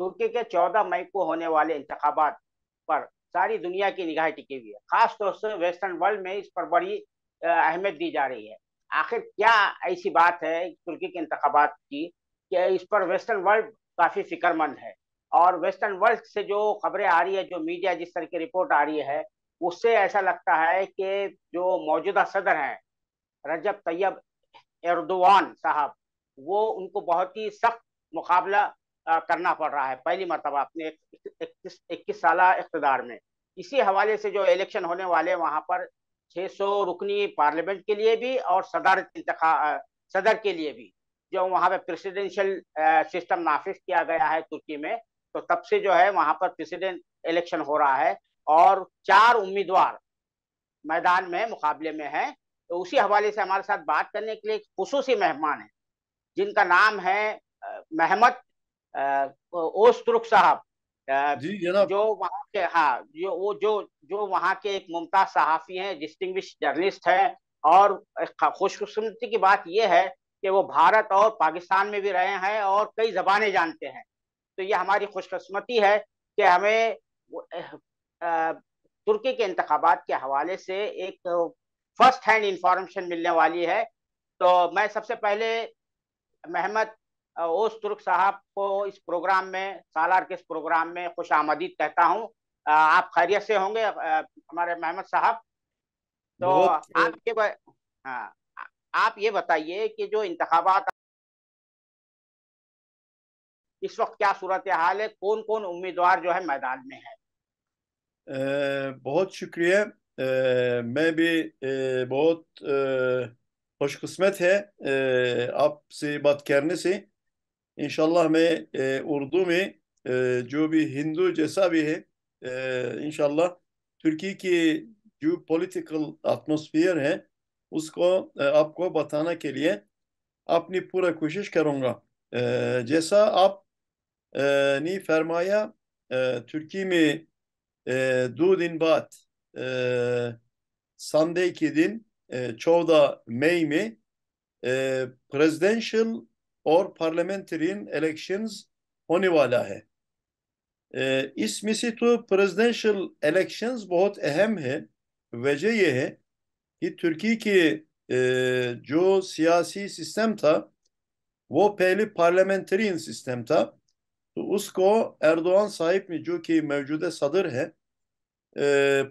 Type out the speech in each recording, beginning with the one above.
तुर्की के 14 मई को होने वाले इंतखाबात पर सारी दुनिया की निगाह टिकी हुई है। खास तौर से वेस्टर्न वर्ल्ड में इस पर बड़ी अहमियत दी जा रही है। आखिर क्या ऐसी बात है तुर्की के इंतखाबात की कि इस पर वेस्टर्न वर्ल्ड काफी फिक्रमंद है? और वेस्टर्न वर्ल्ड से जो खबरें आ रही है, जो मीडिया जिस तरह की रिपोर्ट आ रही है, उससे ऐसा लगता है कि जो मौजूदा सदर हैं रजब तैयब एर्दोवान साहब, वो उनको बहुत ही सख्त मुकाबला करना पड़ रहा है पहली मरतबा अपने 21 साल इक़्तिदार में। इसी हवाले से जो इलेक्शन होने वाले वहां पर 600 रुकनी पार्लियामेंट के लिए भी और सदर के लिए भी, जो वहां पे प्रेसिडेंशियल सिस्टम नाफिज किया गया है तुर्की में, तो तब से जो है वहां पर प्रेसिडेंट इलेक्शन हो रहा है और 4 उम्मीदवार मैदान में मुकाबले में हैं। तो उसी हवाले से हमारे साथ बात करने के लिए एक खुसूसी मेहमान है जिनका नाम है महमद ओस्तुर्क साहब, जी जनाब। जो वहाँ के, हाँ, जो वहाँ के एक मुमताज सहाफ़ी हैं, डिस्टिंग्विश जर्नलिस्ट हैं। और खुशकिस्मती की बात यह है कि वो भारत और पाकिस्तान में भी रहे हैं और कई ज़बानें जानते हैं। तो ये हमारी खुशकिस्मती है कि हमें तुर्की के इंतखाबात के हवाले से एक फर्स्ट हैंड इंफॉर्मेशन मिलने वाली है। तो मैं सबसे पहले महमद ओस तुर्क साहब को इस प्रोग्राम में, सालार के इस प्रोग्राम में खुश आमदीद कहता हूँ। आप खैरियत से होंगे हमारे महमद साहब? तो बहुत हाँ, आप ये बताइए कि जो इंतखाबात इस वक्त क्या सूरत हाल है, कौन कौन उम्मीदवार जो है मैदान में है? बहुत शुक्रिया। मैं भी बहुत खुशकिस्मत है आपसे बात करने से। इंशाल्लाह मैं उर्दू में जो भी हिंदू जैसा भी है इंशाल्लाह तुर्की की जो पॉलिटिकल एटमॉस्फेयर है उसको आपको बताने के लिए अपनी पूरा कोशिश करूँगा। जैसा आप ने फरमाया, तुर्की में 2 दिन बाद संडे के दिन 14 मई में प्रेसिडेंशियल और पार्लियामेंटेरियन इलेक्शंस होने वाला है। इसमें से तो प्रेसिडेंशियल इलेक्शंस बहुत अहम है। वजह यह है कि तुर्की के जो सियासी सिस्टम था वो पहले पार्लियामेंटेरियन सिस्टम था, तो उसको एर्दोğan साहिब ने, जो कि मौजूदा सदर है,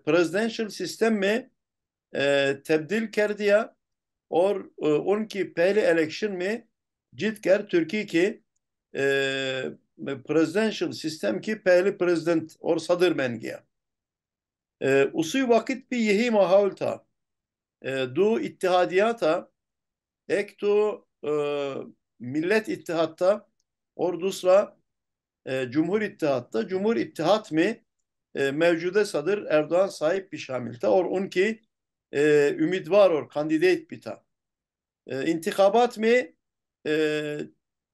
प्रेसिडेंशियल सिस्टम में तब्दील कर दिया और उनकी पहले इलेक्शन में जीत कर तुर्की के प्रेसिडेंशियल सिस्टम की पहले प्रेसिडेंट और सदर बन गया। उसी वक्त भी यही माहौल था। दो इत्तेहादिया था, एक तो मिल्लत इत्तेहाद था और दूसरा जमहूर इत्तेहाद था। जमहूर इत्तेहाद में मौजूदा सदर एर्दोğan साहिब भी शामिल था और उनके उम्मीदवार और कैंडिडेट भी था। इंतखाबात में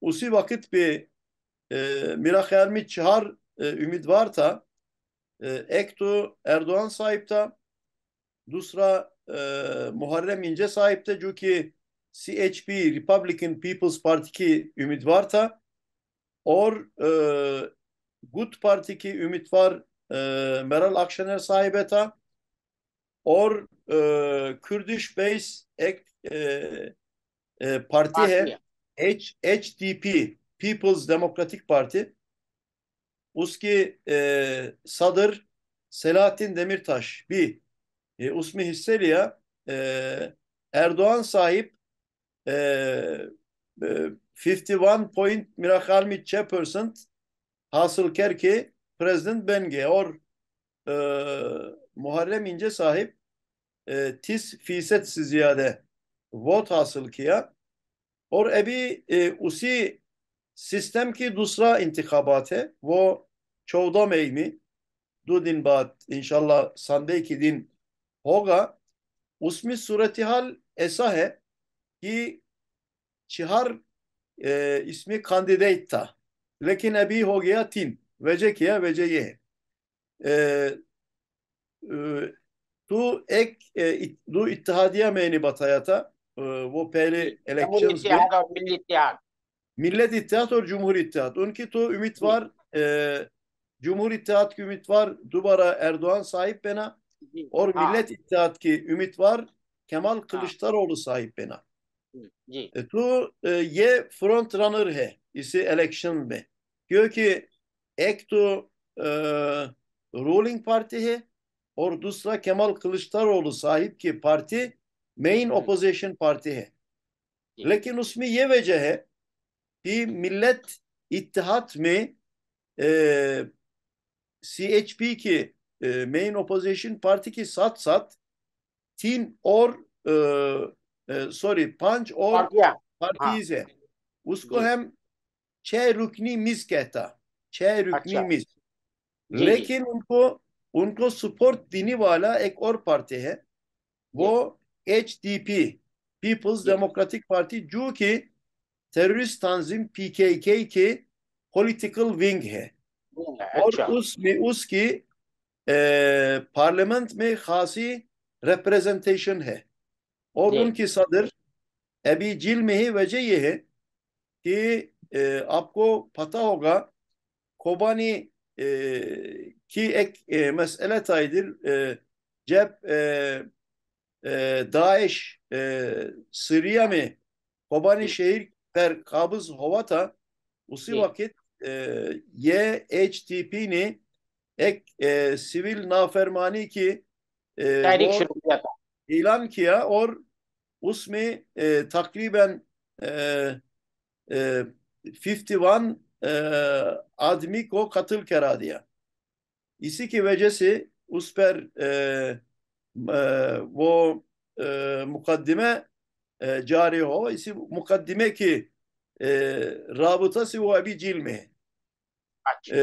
उसी वक्त पे मेरा ख्याल में 4 उम्मीदवार था। एक तो एर्दोğan साहिब था, दूसरा मुहर्रम इंce साहिब थे जो कि CHP रिपब्लिकन पीपल्स पार्टी की उम्मीदवार था, और गुट पार्टी की उम्मीदवार मेral Akşener साहिब था, और कुर्दिश बेस एक पार्टी है HDP पीपल्स डेमोक्रेटिक पार्टी, उसके सदर Selahattin Demirtaş भी उसमें हिस्से लिया। एर्दोğan साहिब 51 पॉइंट मेरा ख्याल में 6% हासिल करके प्रेसिडेंट बन गए, और मुहर्रम इंce साहिब 30% से ज्यादा वोट हासिल किया। और अभी उसी सिस्टम की दूसरा इंतखाबात है, वो 14 मई में 2 दिन बाद इंशाल्लाह संडे के दिन होगा। उसमें सूरत हाल ऐसा है कि 4 इसमें कैंडिडेट था, लेकिन अभी हो गया 3। वजह क्या? वजह ये है, तो एक दो इत्तेहादिया मैंने बताया था, वो पहले जमहूरी इलेक्शंस में इत्तेहाद और मिल्ली इत्तेहाद। मिल्लत इत्तेहाद और जमहूर इत्तेहाद, उनकी तो उम्मीदवार Cumhur İttihat ki ümit var दोबारा Erdoğan sahip bena जी और हाँ Millet İttihat ki ümit var Kemal हाँ Kılıçdaroğlu sahip bena. जी तो ये फ्रंट रनर है इसी इलेक्शन में क्योंकि एक तो रूलिंग पार्टी है और दूसरा केमाल कलिचदारोğlu साहिब की पार्टी मेन ओपोजिशन पार्टी है जी लेकिन उसमें ये वजह है कि मिल्लत इत्तेहाद में CHP की मेन ओपोजिशन पार्टी के साथ साथ तीन और सॉरी पांच और और क्या हाँ पार्टीज है उसको जी हम छह रुकनी मिस कहता छह रुकनी अच्छा मिस जी जी लेकिन उनको उनको सपोर्ट देने वाला एक और पार्टी है वो जी HDP पीपल्स जी डेमोक्रेटिक पार्टी जो कि terörist tanzim PKK की पॉलिटिकल विंग है और अच्छा उसमें उसकी पार्लियामेंट में खासी रिप्रेजेंटेशन है और जी उनकी सदर अभी जेल में ही वजह यह है कि आपको पता होगा कोबानी की एक mesele taydır जब दाइश सीरिया में कोबानी जी शहर पर काबज हुआ था उसी जी वक्त ये HDP ने एक सिविल नाफरमानी की वो तहरीक शुरू किया था ऐलान किया और उसमें तकरीबन 51 आदमी को कत्ल करा दिया इसी की वजह से उस पर वो मुकदमे जारी हो इसी मुकदमे की राबता से वो अभी जेल में है अच्छा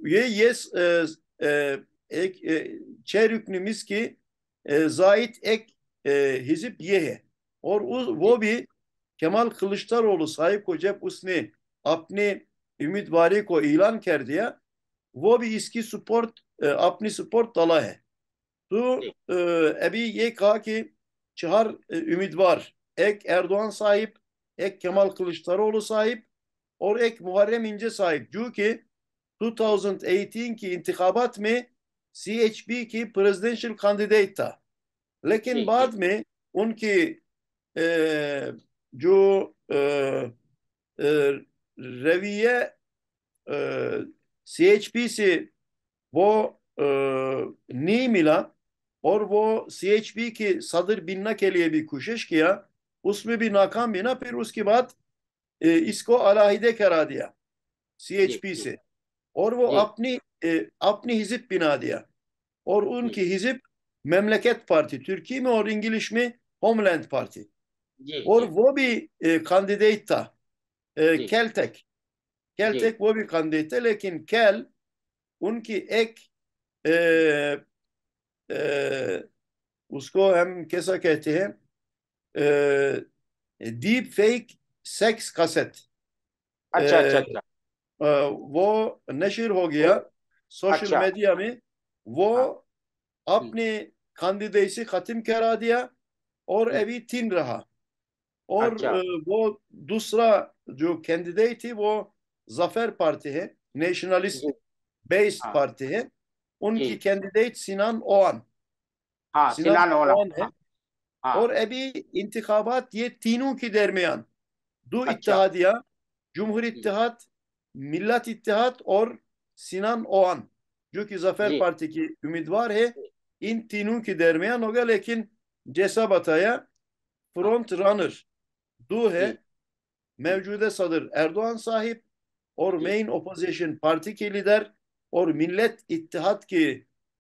ये एक छह रुकनी मिस की जायद एक हिजब ये है और जी वो भी केमाल कलिचदारोğlu साहिब को जब उसने अपने उम्मीदवारी को ऐलान कर दिया वो भी इसकी सपोर्ट अपनी सपोर्ट डाला है तो जी अभी ये कहा कि चार उम्मीदवार एक एर्दोğan साहिब एक केमाल कलिचदारोğlu साहिब और एक मुहर्रम इंce साहिब जो कि 2018 की इंतखाबात में CHP की प्रेसिडेंशियल कैंडिडेट था लेकिन जी जी बाद में उनकी जो रवैया CHP से वो नहीं मिला और वो CHP की सदर बनने के लिए भी कोशिश किया उसमें भी नाकाम बना फिर उसके बाद इसको अलहदे करा दिया जी CHP जी से और वो जी अपनी हिजब बना दिया और जी उनकी हिजब मेमलेकेट पार्टी तुर्की में और इंग्लिश में होमलैंड पार्टी जी और जी वो भी कैंडिडेट था जी कैलटेक जी कैलटेक वो भी कैंडिडेट है लेकिन कैल उनकी एक ए, ए, उसको हम कैसा कहते हैं डीप फेक सेक्स कासेट अच्छा अच्छा अच्छा वो नशर हो ओ गया सोशल अच्छा मीडिया में वो हाँ हम्म, अपने कैंडिडेसी खत्म करा दिया और हम्म, अभी तीन रहा और अच्छा वो दूसरा जो कैंडिडेट है वो जफर पार्टी है नेशनलिस्ट जी बेस्ड हाँ पार्टी है उनकी जी कैंडिडेट सिनान ओवान हाँ सिनान सिनान ओला ओवान है हाँ हाँ और अभी इंतखाबात ये तीनों के दरमियान दो अच्छा इत्तेहादिया जमहूर जी इत्तेहाद मिल्लत इत्तेहाद और सिनान ओवान जो कि जफर जी पार्टी की उम्मीदवार है इन तीनों के दरमियान होगा लेकिन जैसा बताया हाँ फ्रंट रनर दो है जी मौजूदा सदर एर्दोğan साहिब और जी मेन ओपोजिशन पार्टी के लीडर और मिल्लत इत्तेहाद के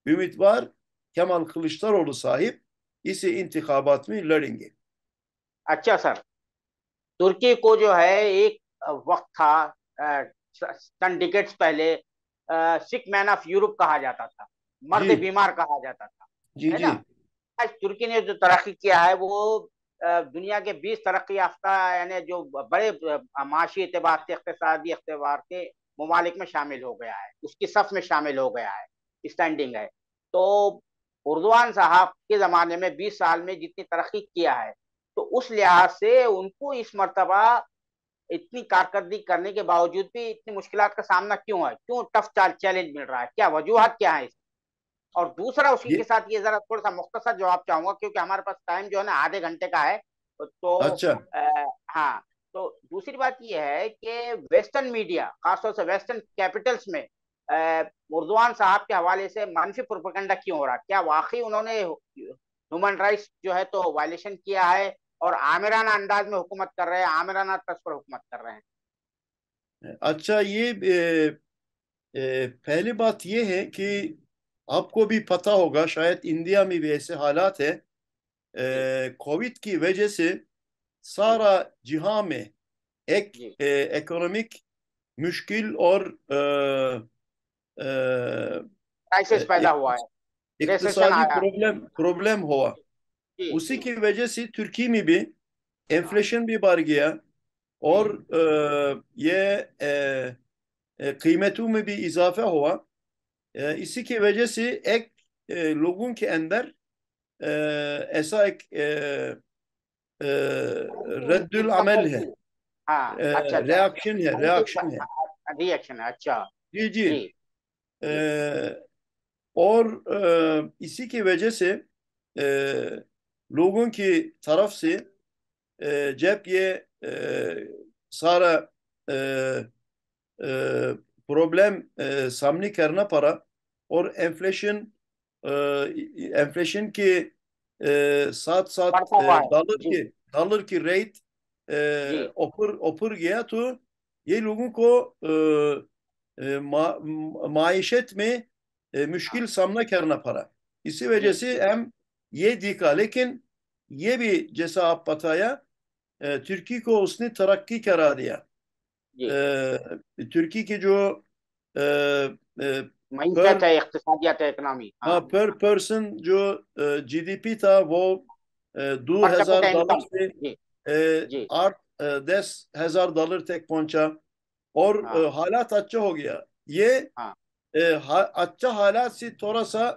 उम्मीदवार केमाल कलिचदारोğlu साहिब इस इंतखाबात में लड़ेंगे अच्छा सर तुर्की को जो है एक वक्त था चंद डिकेट्स पहले सिक मैन ऑफ यूरोप कहा जाता था जी मर्द बीमार कहा जाता था जी है जी ना आज तुर्की ने जो तरक्की किया है वो दुनिया के 20 तरक्की याफ्ता यानी जो बड़े माशी एतबार से इक्तिसादी एतबार के ममालिक में शामिल हो गया है उसकी सफ में शामिल हो गया है स्टैंडिंग है तो उर्दवान साहब के ज़माने में 20 साल में जितनी तरक्की किया है तो उस लिहाज से उनको इस मर्तबा इतनी कारकर्दगी करने के बावजूद भी इतनी मुश्किलात का सामना क्यों है, क्यों टफ चैलेंज मिल रहा है, क्या वजूहत क्या है? और दूसरा उसी के ये साथ ये जरा थोड़ा सा मुख्तसर जवाब चाहूंगा, क्योंकि हमारे पास टाइम जो है ना आधे घंटे का है। तो अच्छा। हाँ, तो दूसरी बात ये है कि वेस्टर्न मीडिया, खासतौर से वेस्टर्न कैपिटल्स में उर्दवान साहब के हवाले से मनफी प्रोपेगेंडा क्यों हो रहा है? क्या वाकई उन्होंने ह्यूमन राइट्स जो है तो वायलेशन किया है और आमिराना अंदाज में हुकूमत कर रहे हैं, आमिराना तर्ज पर हुकूमत कर रहे हैं? अच्छा, ये पहली बात ये है कि आपको भी पता होगा, शायद इंडिया में भी ऐसे हालात है। जी कोविड की वजह से जी सारा जहां में एक जी। इकोनॉमिक मुश्किल और क्राइसिस पैदा हुआ है, रेसेशन इक्तिसादी आया। प्रॉब्लम प्रॉब्लम हुआ। जी उसी जी। की वजह से तुर्की में भी हाँ इन्फ्लेशन भी बढ़ गया, जी और कीमतों में भी इजाफा हुआ। इसी की वजह से एक लोगों के अंदर ऐसा एक रद्दुल अमल है, हाँ, अच्छा अच्छा। रिएक्शन है। रिएक्शन है, अच्छा। जी जी। जी जी और इसी की वजह से लोगों की तरफ से जब ये सारा प्रॉब्लम सामने करना पड़ा, और इन्फ्लेशन के साथ साथ बढ़ता हुआ है। जी डॉलर की रेट जी ऊपर ऊपर गया, तो ये लोगों को माइशत में हाँ मुश्किल सामना करना पड़ा। इसी वजह जी से जी हम ये दिखा, लेकिन ये भी जैसा आप बताया, तुर्की को उसने तरक्की करा दिया। जी। तुर्की की जो मीशत पर है, इख्तिसादियत है, इकनॉमी, हाँ। हाँ, पर पर्सन जो जीडीपी था, वो दो पर हजार कैपिटा डॉलर इनकम। से जी जी। 8-10 हजार डॉलर तक पहुंचा, और हाँ हालात अच्छा हो गया। ये हाँ। अच्छा हालात से थोड़ा सा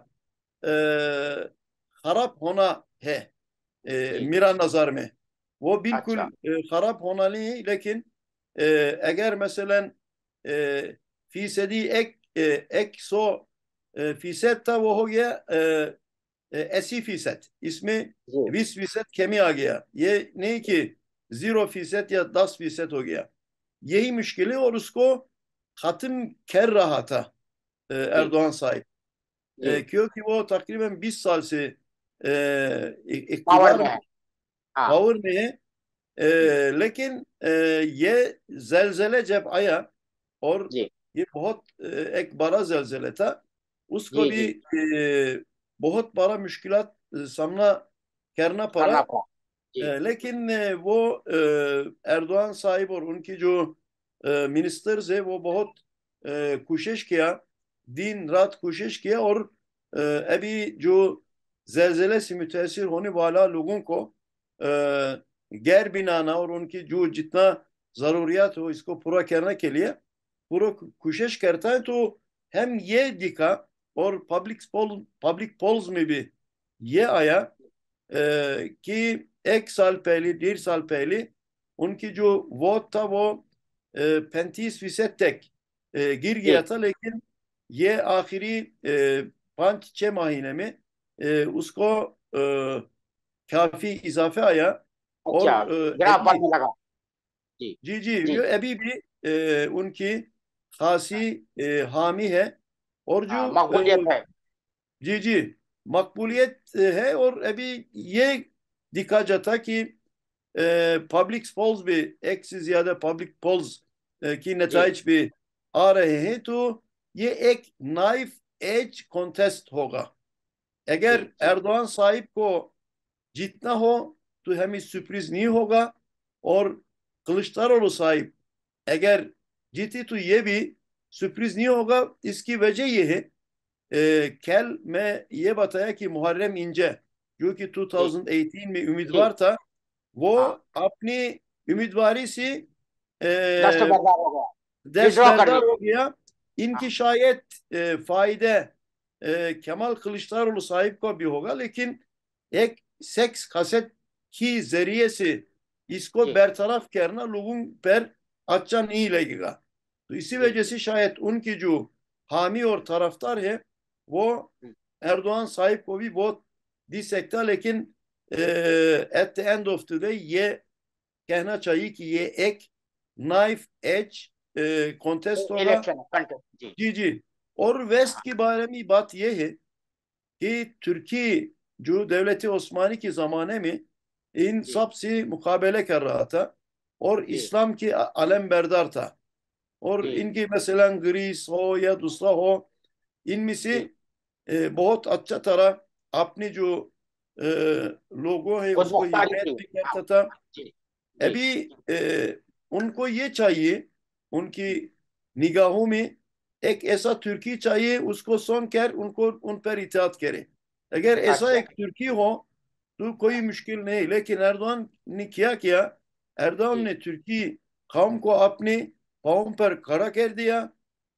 खराब होना है, जी मेरा नज़र में। वो बिल्कुल अच्छा। खराब होना नहीं है, लेकिन अगर मसलन फीसदी एक 100% था, वो हो गया 80%। इसमें जी 20% कमी आ गया। ये नहीं कि 0% या 10% हो गया। यही मुश्किल है, और उसको खत्म कर रहा था जी एर्दोगन साहब, जी। क्योंकि वो तकरीबन 20 साल से पावर इकतदार में में, है। हाँ पावर में है। जी लेकिन ये जलजले जब आया, और जी ये बहुत एक बड़ा जलजला था, उसको जी भी जी। बहुत बड़ा मुश्किलात सामना करना पड़ा। करना पड़ा। जी लेकिन वो एर्दोगन साहिब और उनकी जो मिनिस्टर्स है, वो बहुत कोशिश किया, दिन रात कोशिश किया, और अभी जो जलजले से मुतासर होने वाला लोगों को गैर बिनाना और उनकी जो जितना ज़रूरियात हो, इसको पूरा करने के लिए पूरा कोशिश करता है। तो हम ये दिखा, और पब्लिक पोल्स में भी ये आया कि 1 साल पहले, 1.5 साल पहले, उनकी जो वोट था वो 35% तक गिर गया जी। था। लेकिन ये आखिरी 5-6 महीने में उसको काफी इजाफा आया। और अच्छा, ग्राफ अभी, बढ़ने लगा। जी जी जी, जी। ये अभी भी उनकी खासी हामी है। और जो हाँ, मकबूलियत है। जी जी, मकबूलियत है। और अभी ये दिखा जाता कि पब्लिक पोल्स भी, एक से ज्यादा पब्लिक पोल्स की जी नताइज भी आ रहे हैं। तो ये एक नाइफ एज कॉन्टेस्ट होगा। जी अगर जी एर्दोगन साहिब को जीतना हो, तो हमें सरप्राइज नहीं होगा। और कलिचदारोग्लू साहिब अगर जीती, तो ये भी सरप्राइज नहीं होगा। इसकी वजह ये है, कल मैं ये बताया कि मुहर्रम इंजे, जो कि जी 2018 में जी। उम्मीदवार था, वो हाँ, अपनी उम्मीदवारी से दस्तबरदार हो गया, विड्रॉ कर दस्तबरदार लिया। हो गया। इनकी हाँ शायद फायदे केमाल कलिचदारोग्लू साहिब को भी होगा, लेकिन एक सेक्स खसत की जरिए से इसको जी बरतरफ करना लोगों पर अच्छा नहीं लगेगा। तो इसी जी वजह से शायद उनकी जो हामी और तरफदार है वो एर्दोआन साहिब को भी बहुत दे सकता, लेकिन at the end of the day ये कहना चाहिए कि ये एक नाइफ एज कॉन्टेस्ट होगा। Election contest. जी जी जी। और वेस्ट हाँ के बारे में बात यह है कि तुर्की जो दौलत ओस्मानी के ज़माने में इन जी सब से मुकाबले कर रहा था और जी इस्लाम के अलम बरदार था। और जी इनके मसलन ग्रीस हो या दूसरा हो, इनमें से जी बहुत अच्छा तरह अपने जो लोगों है खुद उसको मुख्तारी हिमायत थी। भी हाँ करता था। जी जी अभी उनको ये चाहिए, उनकी निगाहों में एक ऐसा तुर्की चाहिए उसको सुन कर उनको उन पर इताअत करे। अगर ऐसा अच्छा एक तुर्की हो तो कोई मुश्किल नहीं, लेकिन एर्दोआन ने क्या किया, एर्दोआन जी ने तुर्की कौम को अपने पाँव पर खड़ा कर दिया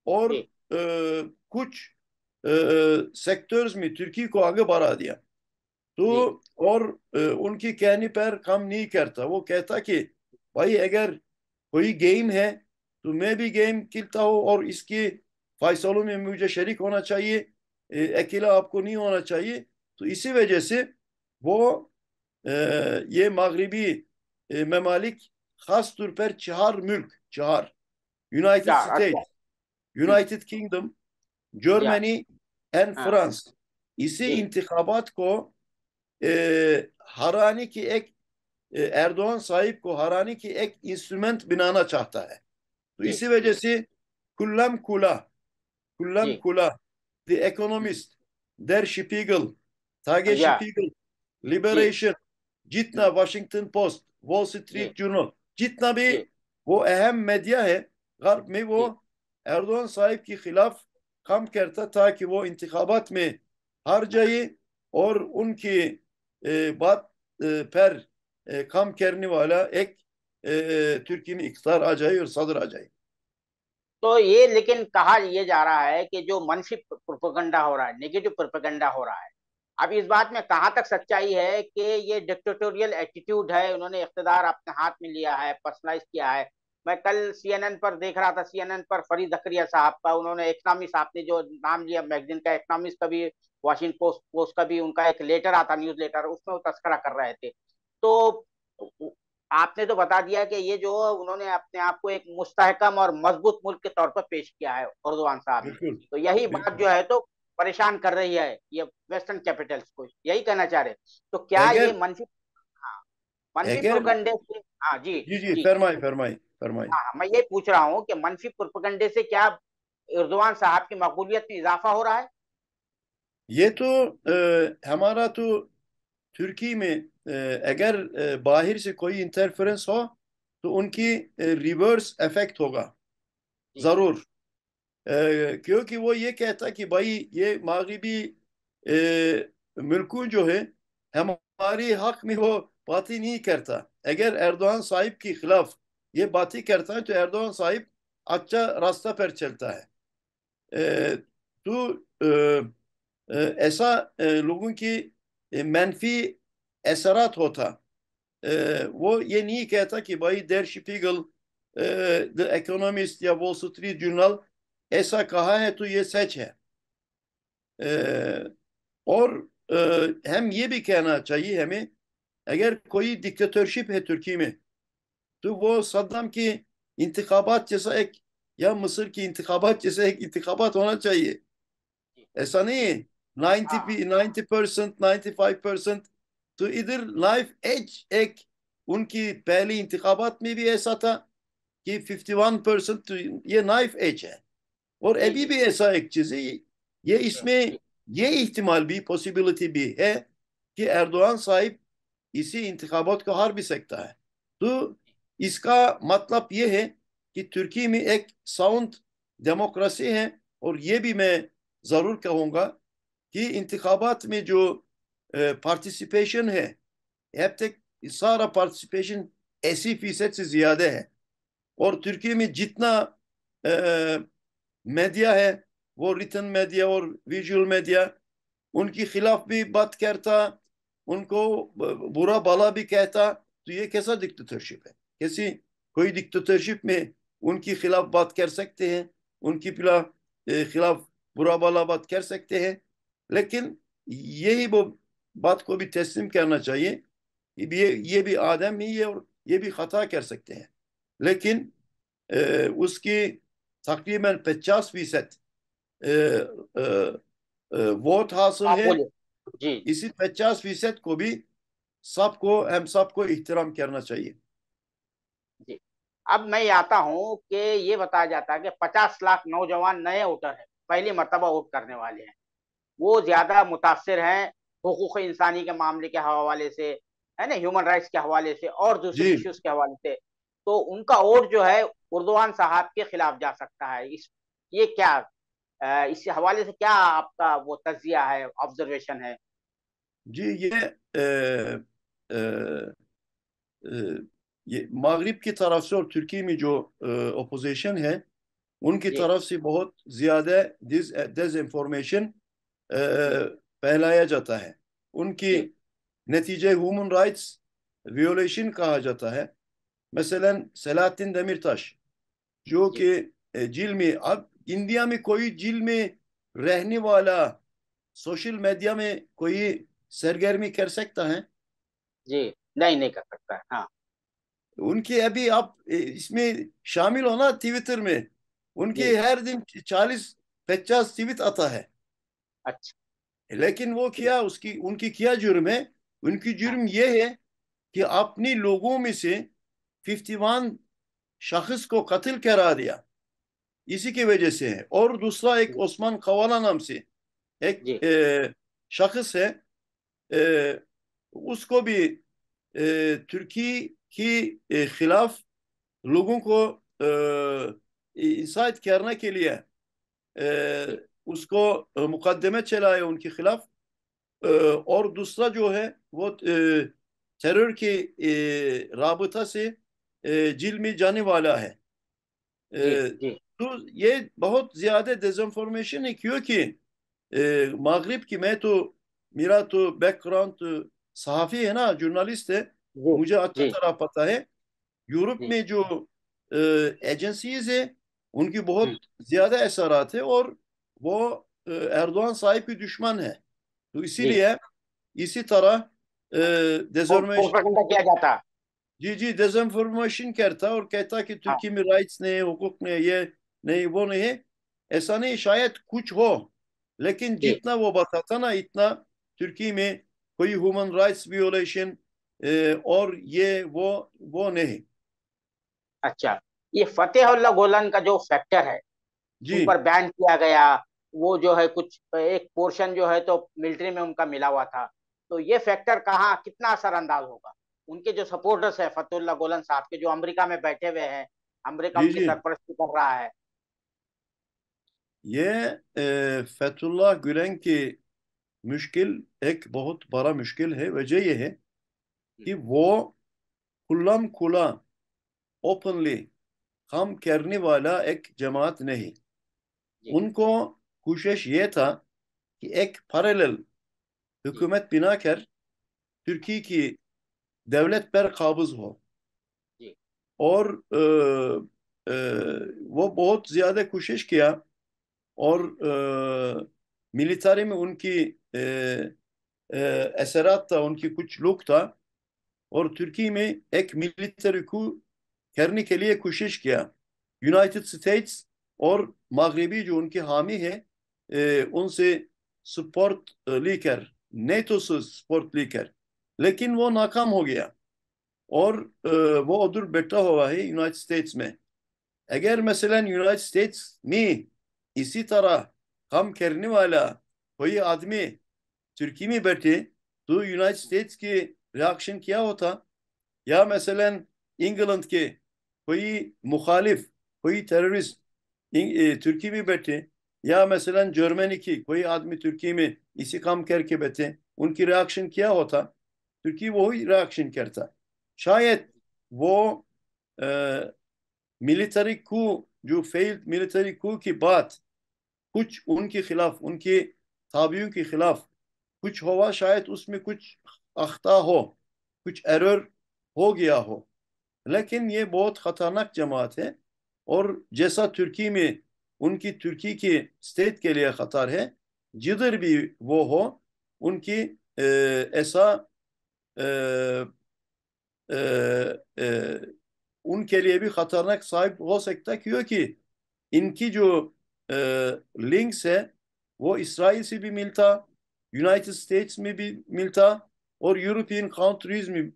और जी कुछ सेक्टर्स में तुर्की को आगे बढ़ा दिया। जी तो और उनकी कहने पर काम नहीं करता। वो कहता कि भाई अगर कोई गेम है तो मैं भी गेम खेलता हूँ और इसके फैसलों में मुझे शरीक होना चाहिए, अकेला आपको नहीं होना चाहिए। तो इसी वजह से वो ये मगरबी ममालिक, खास तौर पर चार मुल्क, चार, यूनाइटेड चार अच्छा। स्टेट, यूनाइटेड किंगडम, या जर्मनी एंड हाँ फ्रांस, इसी जी इंतखाबात को हराने की एक एर्दोआन साहिब को हराने की एक इंस्ट्रूमेंट बनाना चाहता है। तो जी इसी वजह से कुल्लम कुला, कुल्लम जी कुला, द इकोनॉमिस्ट, दर शिपीगल, तागे या शिपीगल, जी लिबरेशन, जितना वाशिंगटन पोस्ट, वॉल जी स्ट्रीट जर्नल, जितना भी जी वो अहम मीडिया है गर्ब में, वो जी एर्दोआन साहिब के खिलाफ काम करता था कि वो इंतखाबात में हार जाए और उनकी बात पर काम करने वाला एक तुर्की में इख्तियार आ जाए और सदर आ जाए। तो ये लेकिन कहा ये जा रहा है कि जो मनफी प्रोपेगेंडा हो रहा है, नेगेटिव प्रोपेगेंडा हो रहा है, अब इस बात में कहां तक सच्चाई है कि ये डिक्टेटोरियल एटीट्यूड है, उन्होंने इख्तिदार अपने हाथ में लिया है, पर्सनलाइज किया है। मैं कल सीएनएन पर देख रहा था, सीएनएन पर फरीद जकरिया साहब का, उन्होंने इकनॉमिस्ट, आपने जो नाम लिया मैगजीन का, इकनॉमिस्ट का भी, वॉशिंगटन पोस्ट पोस्ट का भी उनका एक लेटर आता, न्यूज लेटर, उसमें वो तस्करा कर रहे थे। तो आपने तो बता दिया कि ये जो उन्होंने अपने आप को एक मुस्तहकम और मजबूत मुल्क के तौर पर पेश किया है एर्दोआन साहब ने, बिल्कुल तो यही बात बिल्कुल। जो है तो परेशान कर रही है ये वेस्टर्न कैपिटल्स को, यही कहना चाह रहे। तो क्या ये अगर मनफी, हाँ, मनफी अगर प्रोपेगंडे से, हाँ जी जी जी, जी, फरमाए फरमाए फरमाए। हाँ मैं ये पूछ रहा हूँ कि मनफी प्रोपेगंडे से क्या एर्दोआन साहब की मकबूलियत में इजाफा हो रहा है? ये तो हमारा तो तुर्की में अगर बाहर से कोई इंटरफेरेंस हो तो उनकी रिवर्स इफेक्ट होगा जी जरूर। क्योंकि वो ये कहता कि भाई ये मगरबी मुल्क जो है हमारे हक में वो बातें नहीं करता। अगर एर्दोआन साहिब के खिलाफ ये बातें करता है तो एर्दोआन साहिब अच्छा रास्ता पर चलता है। तो ऐसा लोगों की मनफी असरात होता। वो ये नहीं कहता कि भाई देर शिपीगल, द इकोनॉमिस्ट या वॉल स्ट्रीट जर्नल ऐसा कहा है तो ये सच है। अ, और हम ये भी कहना चाहिए हमें, अगर कोई डिक्टेटरशिप है तुर्की में तो वो सद्दाम की इंतखाबात जैसा एक, या मिस्र की इंतखाबात जैसा एक इंतखाबात होना चाहिए। जी ऐसा नहीं है 90 हाँ 90%, 95%। तो इधर लाइफ एज एक, उनकी पहली इंतखाबात में भी ऐसा था कि 51%, तो ये नाइफ एज है। और जी अभी जी भी ऐसा एक चीज है, ये इसमें जी ये इहतिमाल भी, पॉसिबिलिटी भी है कि एर्दोआन साहिब इसी इंतखाबात को हार भी सकता है। तो इसका मतलब ये है कि तुर्की में एक साउंड डेमोक्रेसी है। और ये भी मैं जरूर कहूँगा कि इंतखाबात में जो पार्टिसिपेशन है, अब तक सारा पार्टिसिपेशन 80% से ज्यादा है। और तुर्की में जितना मीडिया है, वो रिटन मीडिया और विजुअल मीडिया, उनके खिलाफ भी बात करता, उनको बुरा भला भी कहता। तो ये कैसा डिक्टेटरशिप है, कैसी कोई डिक्टेटरशिप में उनके खिलाफ बात कर सकते हैं, उनकी खिलाफ बुरा भला बात कर सकते हैं, लेकिन यही वो बात को भी तस्लीम करना चाहिए कि ये भी आदम ही है और ये भी खता कर सकते हैं, लेकिन उसकी तकरीबन 50% वोट हासिल आप है। बोलिए। जी इसी 50% को भी हम सबको एहतराम करना चाहिए। जी। अब मैं ये आता हूँ कि ये बताया जाता है कि 50 लाख नौजवान नए वोटर हैं, पहली मर्तबा वोट करने वाले हैं। वो ज्यादा मुतासिर हैं हुकूक इंसानी के मामले के हवाले से, है ना, ह्यूमन राइट्स के हवाले से और दूसरी जी इश्यूज के हवाले से। तो उनका वोट जो है उर्दवान साहब के खिलाफ जा सकता है। ये क्या, इस हवाले से क्या आपका वो तजिया है, ऑब्जर्वेशन है? जी अ, अ, ये मगरिब की तरफ से और तुर्की में जो अपोजिशन है उनकी जी तरफ से बहुत ज्यादा डिस इंफॉर्मेशन फैलाया जाता है। उनकी जी नतीजे ह्यूमन राइट्स वियोलेशन कहा जाता है। मसलन सलातिन देमिरताश जो जी कि जेल में, अब इंडिया में कोई जेल में रहने वाला सोशल मीडिया में कोई सरगर्मी कर सकता है? जी। नहीं, नहीं कर सकता है, हाँ। उनके अभी आप इसमें शामिल हो ना ट्विटर में, उनके जी। हर दिन 40-50 ट्वीट आता है। अच्छा। लेकिन वो जी। क्या, उसकी उनकी क्या जुर्म है? उनकी हाँ। जुर्म ये है कि अपनी लोगों में से 51 शख्स को कत्ल करा दिया, इसी की वजह से है। और दूसरा एक जी ओस्मान खवाला नाम से एक जी शख्स है, अ, उसको भी तुर्की की खिलाफ लोगों को इंसाइट करने के लिए जी उसको मुकदमे चलाए उनके खिलाफ। और दूसरा जो है वो टेरर के राबता से जेल में जाने वाला है। जी जी तो ये बहुत ज्यादा डिसइंफॉर्मेशन है, क्योंकि मगरिब की, मेरा तो बैकग्राउंड तो सहाफ़ी है ना, जर्नलिस्ट है, जी मुझे अच्छी जी तरह पता है यूरोप जी। में जो एजेंसीज है उनकी हम्म। बहुत ज्यादा असरात है, और वो एर्दोआन साहिब की दुश्मन है। तो जी। इसीलिए इसी तरह डिसइंफॉर्मेशन, प्रोपेगेंडा किया जाता। जी जी, डिसइंफॉर्मेशन करता और कहता कि हाँ। तुर्की में राइट्स नहीं है, हुकूक नहीं है, ये नहीं वो नहीं है। ऐसा नहीं, शायद कुछ हो, लेकिन जी। जितना वो बताता ना इतना तुर्की में कोई ह्यूमन राइट्स वियोलेशन और ये वो नहीं। अच्छा, ये फतेहुल्लाह गोलन का जो फैक्टर है, जी उन पर बैन किया गया। वो जो है कुछ एक पोर्शन जो है तो मिलिट्री में उनका मिला हुआ था। तो ये फैक्टर कहाँ कितना असरअंदाज होगा? उनके जो सपोर्टर्स है फतेहुल्लाह गोलन साहब के, जो अमेरिका में बैठे हुए हैं, अमेरिका जी उनकी जी, सरपरस्ती कर रहा है। ये फैतुल्लाह गुलेन की मुश्किल, एक बहुत बड़ा मुश्किल है। वजह यह है कि वो खुल्लम खुला ओपनली काम करने वाला एक जमात नहीं। जी उनको कोशिश ये था कि एक पैरेलल जी हुकूमत बनाकर तुर्की की दौलत पर काबूज हो। जी और वो बहुत ज्यादा कोशिश किया, और मिलिट्री में उनकी असरात था, उनकी कुछ लोग था, और तुर्की में एक मिलिट्री को करने के लिए कोशिश किया। यूनाइटेड स्टेट्स और मगरबी जो उनके हामी है उनसे सपोर्ट लेकर, नेटो से सपोर्ट लेकर, लेकिन वो नाकाम हो गया। और वो उधर बैठा हुआ है यूनाइटेड स्टेट्स में। अगर जी मसलन यूनाइटेड स्टेट्स में इसी तरह काम करने वाला कोई आदमी तुर्की में बैठे तो यूनाइटेड स्टेट्स के रिएक्शन क्या होता? या मसलन इंग्लैंड के कोई मुखालिफ, कोई टेररिस्ट तुर्की में बैठे, या मसलन जर्मनी की कोई आदमी तुर्की में इसी काम करके बैठे, उनकी रिएक्शन क्या होता? तुर्की वही रिएक्शन करता। शायद वो मिलिट्री कू, जो फेल्ड मिलिट्री कू की बात कुछ उनके खिलाफ, उनके ताबियों के खिलाफ कुछ हुआ, शायद उसमें कुछ अख्ता हो, कुछ एरर हो गया हो, लेकिन ये बहुत खतरनाक जमात है, और जैसा तुर्की में उनकी तुर्की की स्टेट के लिए खतर है, जिधर भी वो हो उनकी ऐसा उनके लिए भी खतरनाक साबित हो सकता है, क्योंकि इनकी जो लिंक्स है वो इसराइल से भी मिलता, यूनाइटेड स्टेट्स में भी मिलता, और यूरोपियन कंट्रीज में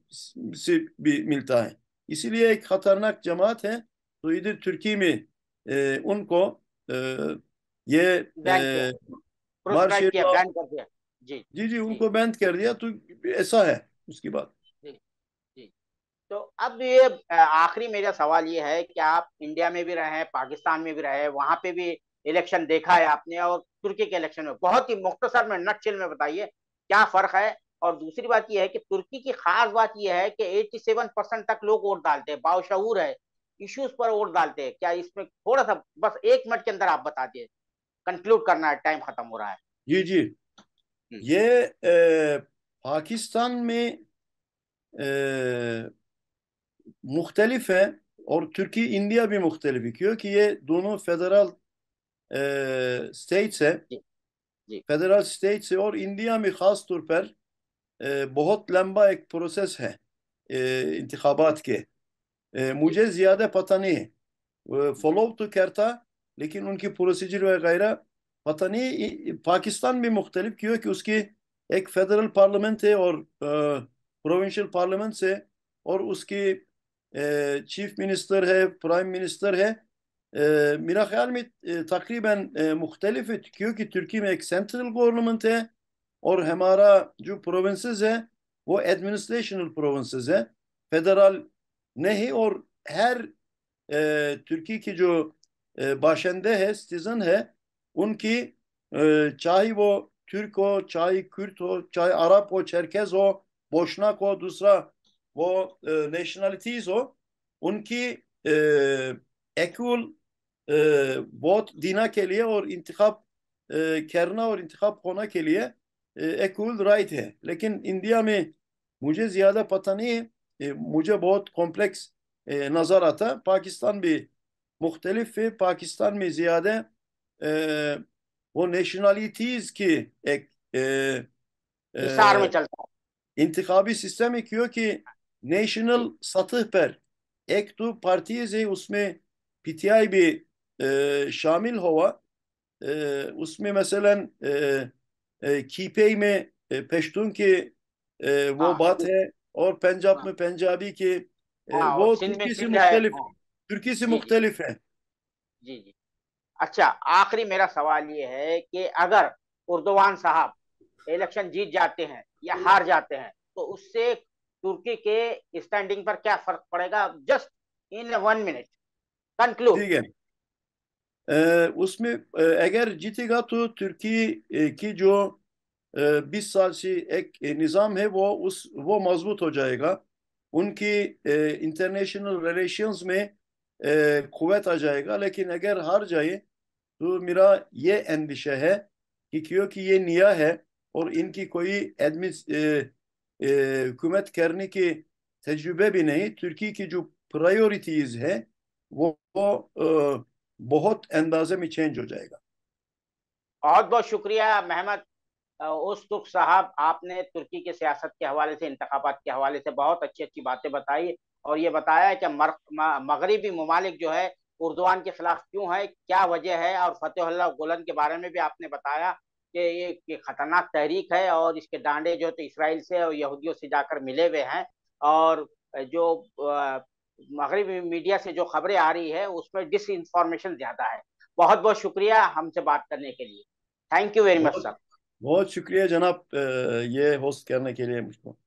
से भी मिलता है। इसीलिए एक खतरनाक जमात है। तो इधर तुर्की में उनको ये बैन किया, प्रोस्क्राइब मार्शल किया, लॉ, बैन कर दिया। जी। जी जी, जी। उनको बैन कर दिया। तो ऐसा है उसकी बात। जी। जी। तो अब ये आखिरी मेरा सवाल ये है कि आप इंडिया में भी रहे हैं, पाकिस्तान में भी रहे हैं, वहां पे भी इलेक्शन देखा है आपने, और तुर्की के इलेक्शन में बहुत ही मुख्तसर में नटशिल में बताइए क्या फर्क है। और दूसरी बात यह है कि तुर्की की खास बात यह है कि 87% तक लोग वोट डालते हैं, बाशऊर है, इश्यूज पर वोट डालते हैं। क्या इसमें थोड़ा सा, बस 1 मिनट के अंदर आप बता दिए, कंक्लूड करना है, टाइम खत्म हो रहा है। जी जी, हम्म। ये पाकिस्तान में मुख्तलिफ है, और तुर्की इंडिया भी मुख्तलिफ है, क्योंकि ये दोनों फेडरल स्टेट्स है। जी। जी। फेडरल स्टेट्स है, और इंडिया में खास तौर पर बहुत लंबा एक प्रोसेस है इंतखाबात के। जी। मुझे ज़्यादा पता नहीं है, जी। फॉलो तो करता, लेकिन उनकी प्रोसीजर वगैरह पता नहीं। पाकिस्तान भी मुख्तलिफ, क्योंकि उसकी एक फेडरल पार्लियामेंट है और प्रोविंशियल पार्लियामेंट है, और उसकी चीफ मिनिस्टर है, प्राइम मिनिस्टर है। मेरा ख्याल में तकरीबन मुख्तलिफ है, क्योंकि तुर्की में एक सेंट्रल गवर्नमेंट है, और हमारा जो प्रोविंसेस है वो एडमिनिस्ट्रेशनल प्रोविंसेस है, फेडरल नहीं। और हर तुर्की की जो बाशिंदे है, सिटीजन है, उनकी चाहे वो तुर्क हो, चाहे कुर्द हो, चाहे अरब हो, चरकेज हो, बोशनाक हो, दूसरा वो नेशनलिटीज हो, उनकी इक्वल वोट देना के लिए और इंतखाब करना और इंतखाब होना के लिए इक्वल राइट है। लेकिन इंडिया में मुझे ज़्यादा पता नहीं है, मुझे बहुत कॉम्प्लेक्स नज़र आता। पाकिस्तान भी मुख्तलिफ है, पाकिस्तान में ज़्यादा वो नेशनलिटीज़ की एक हिसार में चलता इंतखाबी सिस्टम है, क्योंकि है। नेशनल सतह पर एक तो पार्टीज है, उसमें पीटीआई भी शामिल हुआ। उसमें मसलन कीपे में पश्तून के वो हाँ। बात है, और पंजाब हाँ। में पंजाबी के हाँ, और वो सिंध में तुर्की से सिंध है। मुख्तलिफ, हाँ। तुर्की से जी। जी। मुख्तलिफ है। जी। जी। अच्छा, आखिरी मेरा सवाल ये है कि अगर उर्दवान साहब इलेक्शन जीत जाते हैं या हार जाते हैं, तो उससे तुर्की के स्टैंडिंग पर क्या फर्क पड़ेगा? Just in 1 minute, conclude. ठीक है। उसमें अगर जीतेगा तो तुर्की की जो 20 साल से एक निज़ाम है वो मजबूत हो जाएगा। उनकी इंटरनेशनल रिलेशंस में कुव्वत आ जाएगा। लेकिन अगर हार जाए तो मेरा ये अंदेशा है कि क्योंकि ये नया है और इनकी कोई हुकूमत करने के तजुर्बे भी नहीं, तुर्की की जो प्रायोरिटीज है वो बहुत अंदाजे में चेंज हो जाएगा। बहुत बहुत शुक्रिया मेहमद उस्तुक साहब, आपने तुर्की के सियासत के हवाले से, इंतखाबात के हवाले से बहुत अच्छी अच्छी बातें बताई, और ये बताया कि मगरबी ममालिक जो है उर्दवान के खिलाफ क्यों है, क्या वजह है। और फतेहुल्लाह गुलन के बारे में भी आपने बताया कि ये खतरनाक तहरीक है, और इसके डांडे जो तो इसराइल से और यहूदियों से जाकर मिले हुए हैं। और जो मगरबी मीडिया से जो खबरें आ रही है उसमें डिस इंफॉर्मेशन ज्यादा है। बहुत बहुत शुक्रिया हमसे बात करने के लिए। थैंक यू वेरी मच बहुत सर। बहुत शुक्रिया जनाब, ये होस्ट करने के लिए मुझको।